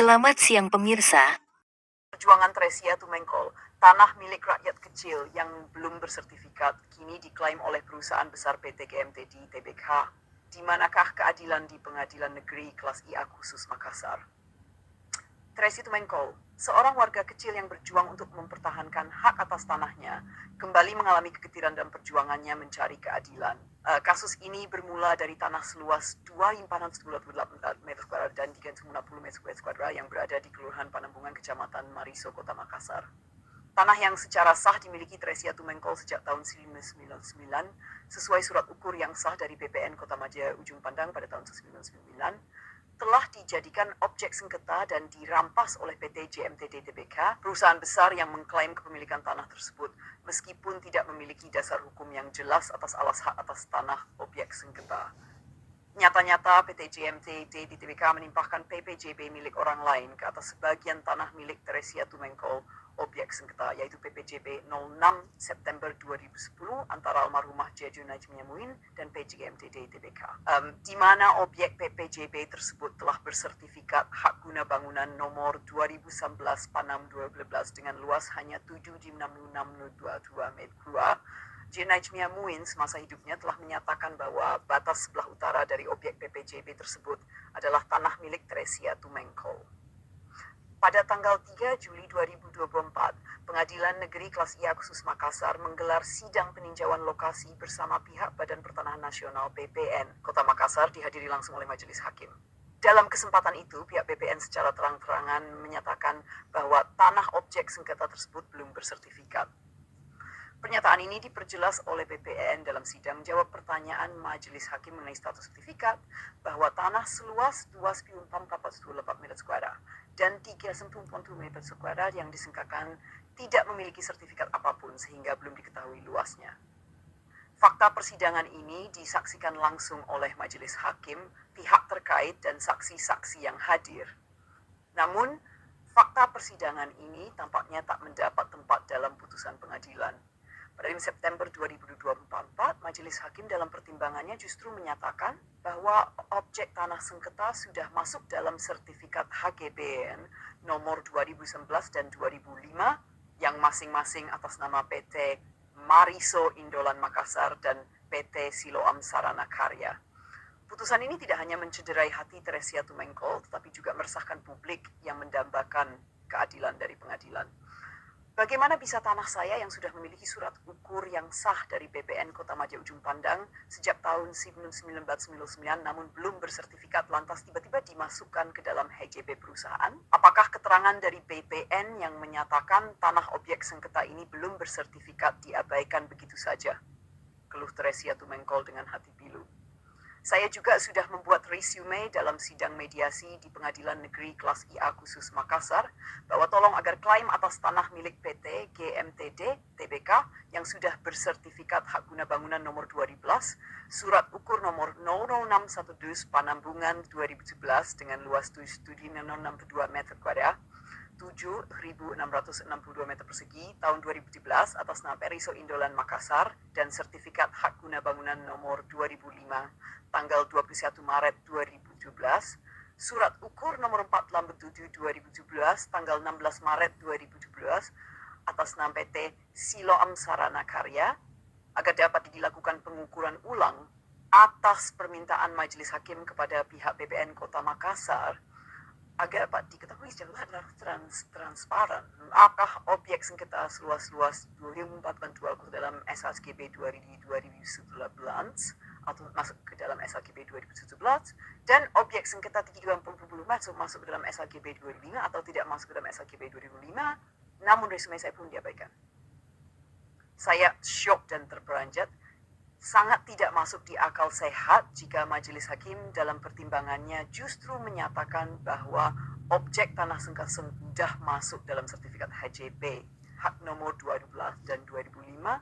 Selamat siang pemirsa. Perjuangan Tresia Tumengkol, tanah milik rakyat kecil yang belum bersertifikat, kini diklaim oleh perusahaan besar PT GMT di Tbk. Di manakah keadilan di Pengadilan Negeri Kelas IA Khusus Makassar? Tresia Tumengkol, seorang warga kecil yang berjuang untuk mempertahankan hak atas tanahnya, kembali mengalami kegetiran dalam perjuangannya mencari keadilan. Kasus ini bermula dari tanah seluas 2.428 meter kuadrat dan 360 meter kuadrat yang berada di Kelurahan Panambungan, Kecamatan Mariso, Kota Makassar. Tanah yang secara sah dimiliki Tresia Tumengkol sejak tahun 1999 sesuai surat ukur yang sah dari BPN Kota Maja Ujung Pandang pada tahun 1999 telah dijadikan objek sengketa dan dirampas oleh PT JMTD Tbk, perusahaan besar yang mengklaim kepemilikan tanah tersebut, meskipun tidak memiliki dasar hukum yang jelas atas hak atas tanah objek sengketa. Nyata-nyata PT JMTD Tbk menimpahkan PPJB milik orang lain ke atas sebagian tanah milik Tresia Tumengkol objek sengketa, yaitu PPJB 06 September 2010 antara almarhumah Jeju Najmiah Muin dan PJMTD Tbk. Di mana objek PPJB tersebut telah bersertifikat hak guna bangunan nomor 2011 Panam 12 dengan luas hanya 7,6622 meter. J. Najmiah Muin semasa hidupnya telah menyatakan bahwa batas sebelah utara dari objek PPJB tersebut adalah tanah milik Tresia Tumengkol. Pada tanggal 3 Juli 2024, Pengadilan Negeri Kelas IA Khusus Makassar menggelar sidang peninjauan lokasi bersama pihak Badan Pertanahan Nasional BPN Kota Makassar dihadiri langsung oleh majelis hakim. Dalam kesempatan itu, pihak BPN secara terang-terangan menyatakan bahwa tanah objek sengketa tersebut belum bersertifikat. Pernyataan ini diperjelas oleh BPN dalam sidang menjawab pertanyaan majelis hakim mengenai status sertifikat bahwa tanah seluas 2,448 meter kuadrat dan 3,10 meter kuadrat yang disengkakan tidak memiliki sertifikat apapun sehingga belum diketahui luasnya. Fakta persidangan ini disaksikan langsung oleh majelis hakim, pihak terkait dan saksi-saksi yang hadir. Namun, fakta persidangan ini tampaknya tak mendapat tempat dalam putusan pengadilan. Pada 5 September 2024, majelis hakim dalam pertimbangannya justru menyatakan bahwa objek tanah sengketa sudah masuk dalam sertifikat HGBN nomor 2011 dan 2005 yang masing-masing atas nama PT Mariso Indolan Makassar dan PT Siloam Sarana Karya. Putusan ini tidak hanya mencederai hati Tresia Tumengkol, tetapi juga meresahkan publik yang mendambakan keadilan dari pengadilan. Bagaimana bisa tanah saya yang sudah memiliki surat ukur yang sah dari BPN Kota Maja Ujung Pandang sejak tahun 1999 namun belum bersertifikat lantas tiba-tiba dimasukkan ke dalam HJB perusahaan? Apakah keterangan dari BPN yang menyatakan tanah objek sengketa ini belum bersertifikat diabaikan begitu saja? Keluh Tresia Tumengkol dengan hati pilu. Saya juga sudah membuat resume dalam sidang mediasi di Pengadilan Negeri Kelas IA Khusus Makassar bahwa tolong agar klaim atas tanah milik PT GMTD Tbk yang sudah bersertifikat hak guna bangunan nomor 12, surat ukur nomor 00612 Panambungan 2017 dengan luas 7,62 meter kuadrat, 7.662 meter persegi tahun 2017 atas nama Periso Indolan Makassar dan sertifikat hak guna bangunan nomor 2005 tanggal 21 Maret 2017, surat ukur nomor 4/7 2017 tanggal 16 Maret 2017 atas nama PT Siloam Sarana Karya agar dapat dilakukan pengukuran ulang atas permintaan majelis hakim kepada pihak BPN Kota Makassar agar dapat diketahui secara transparan apakah objek sengketa seluas-luas 2042 dalam SHGB 2019 atau masuk ke dalam SHGB 2017 dan objek sengketa 380 masuk ke dalam SHGB 2005 atau tidak masuk ke dalam SHGB 2005 namun resume saya pun diabaikan. Saya syok dan terperanjat. Sangat tidak masuk di akal sehat jika majelis hakim dalam pertimbangannya justru menyatakan bahwa objek tanah sengketa sudah masuk dalam sertifikat HJB hak nomor 12 dan 2005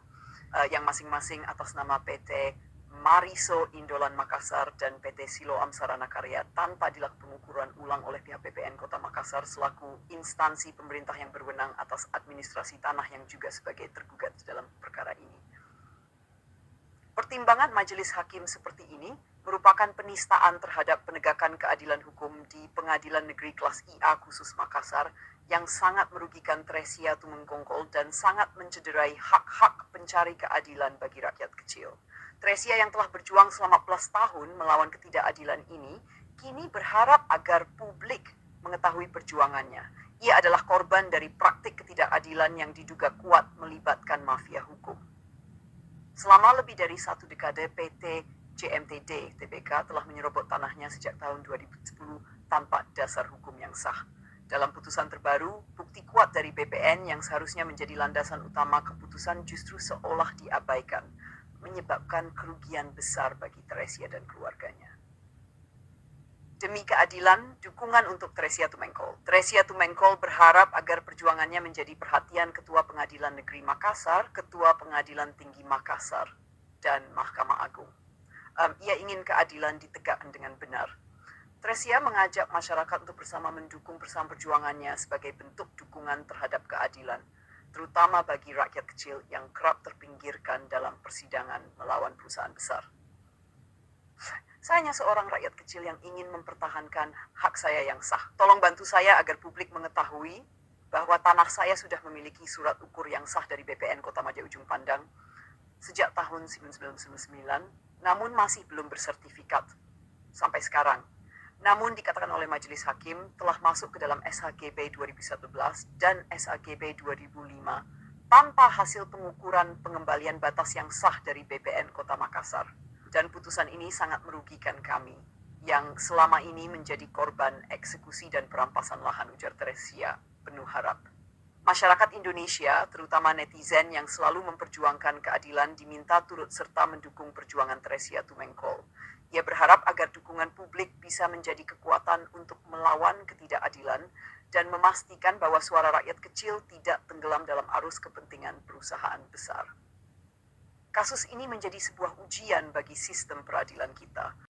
yang masing-masing atas nama PT Mariso Indolan Makassar dan PT Siloam Sarana Karya tanpa dilakukan pengukuran ulang oleh pihak BPN Kota Makassar selaku instansi pemerintah yang berwenang atas administrasi tanah yang juga sebagai tergugat dalam perkara ini. Pertimbangan majelis hakim seperti ini merupakan penistaan terhadap penegakan keadilan hukum di Pengadilan Negeri Kelas IA khusus Makassar yang sangat merugikan Tresia Tumengkongkol dan sangat mencederai hak-hak pencari keadilan bagi rakyat kecil. Tresia yang telah berjuang selama belas tahun melawan ketidakadilan ini, kini berharap agar publik mengetahui perjuangannya. Ia adalah korban dari praktik ketidakadilan yang diduga kuat melibatkan mafia hukum. Selama lebih dari 1 dekade, PT JMTD TBK telah menyerobot tanahnya sejak tahun 2010 tanpa dasar hukum yang sah. Dalam putusan terbaru, bukti kuat dari BPN yang seharusnya menjadi landasan utama keputusan justru seolah diabaikan, menyebabkan kerugian besar bagi Tresia dan keluarganya. Demi keadilan, dukungan untuk Tresia Tumengkol. Tresia Tumengkol berharap agar perjuangannya menjadi perhatian Ketua Pengadilan Negeri Makassar, Ketua Pengadilan Tinggi Makassar, dan Mahkamah Agung. Ia ingin keadilan ditegakkan dengan benar. Tresia mengajak masyarakat untuk bersama mendukung bersama perjuangannya sebagai bentuk dukungan terhadap keadilan, terutama bagi rakyat kecil yang kerap terpinggirkan dalam persidangan melawan perusahaan besar. Saya hanya seorang rakyat kecil yang ingin mempertahankan hak saya yang sah. Tolong bantu saya agar publik mengetahui bahwa tanah saya sudah memiliki surat ukur yang sah dari BPN Kota Maja Ujung Pandang sejak tahun 1999, namun masih belum bersertifikat sampai sekarang. Namun dikatakan oleh Majelis Hakim telah masuk ke dalam SHGB 2011 dan SHGB 2005 tanpa hasil pengukuran pengembalian batas yang sah dari BPN Kota Makassar. Dan putusan ini sangat merugikan kami yang selama ini menjadi korban eksekusi dan perampasan lahan, ujar Tresia penuh harap. Masyarakat Indonesia, terutama netizen yang selalu memperjuangkan keadilan, diminta turut serta mendukung perjuangan Tresia Tumengkol. Ia berharap agar dukungan publik bisa menjadi kekuatan untuk melawan ketidakadilan dan memastikan bahwa suara rakyat kecil tidak tenggelam dalam arus kepentingan perusahaan besar. Kasus ini menjadi sebuah ujian bagi sistem peradilan kita.